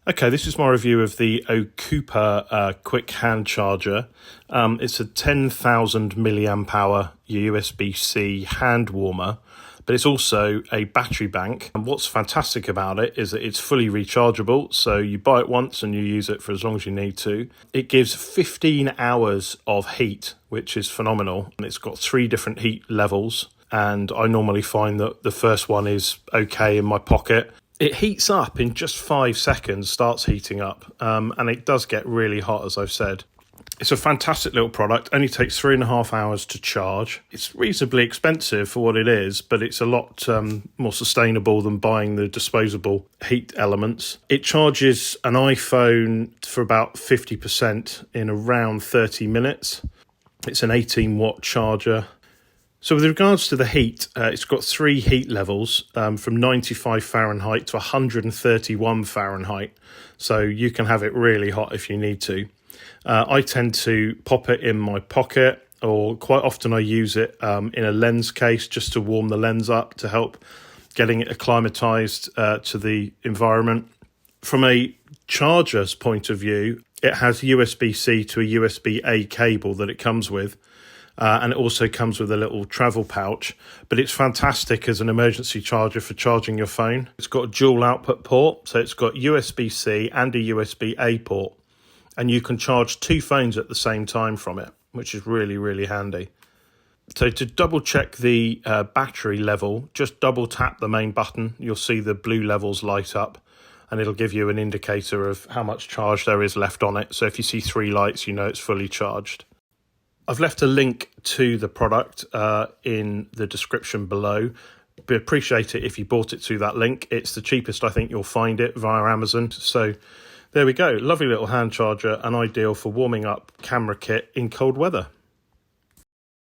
Okay, this is my review of the OCOOPA quick hand charger. It's a 10,000 milliamp hour USB-C hand warmer, but it's also a battery bank. And what's fantastic about it is that it's fully rechargeable, so you buy it once and you use it for as long as you need to. It gives 15 hours of heat, which is phenomenal. And it's got 3 different heat levels, and I normally find that the first one is okay in my pocket. It heats up in just 5 seconds, starts heating up, and it does get really hot, as I've said. It's a fantastic little product, only takes 3.5 hours to charge. It's reasonably expensive for what it is, but it's a lot more sustainable than buying the disposable heat elements. It charges an iPhone for about 50% in around 30 minutes. It's an 18-watt charger. So with regards to the heat, it's got 3 heat levels from 95 Fahrenheit to 131 Fahrenheit. So you can have it really hot if you need to. I tend to pop it in my pocket, or quite often I use it in a lens case just to warm the lens up to help getting it acclimatized to the environment. From a charger's point of view, it has USB-C to a USB-A cable that it comes with. And it also comes with a little travel pouch, but it's fantastic as an emergency charger for charging your phone. It's got a dual output port, so it's got USB-C and a USB-A port, and you can charge 2 phones at the same time from it, which is really, really handy. So to double check the battery level, just double tap the main button. You'll see the blue levels light up, and it'll give you an indicator of how much charge there is left on it. So if you see 3 lights, you know it's fully charged. I've left a link to the product in the description below. But appreciate it if you bought it through that link. It's the cheapest I think you'll find it via Amazon. So there we go. Lovely little hand charger and ideal for warming up camera kit in cold weather.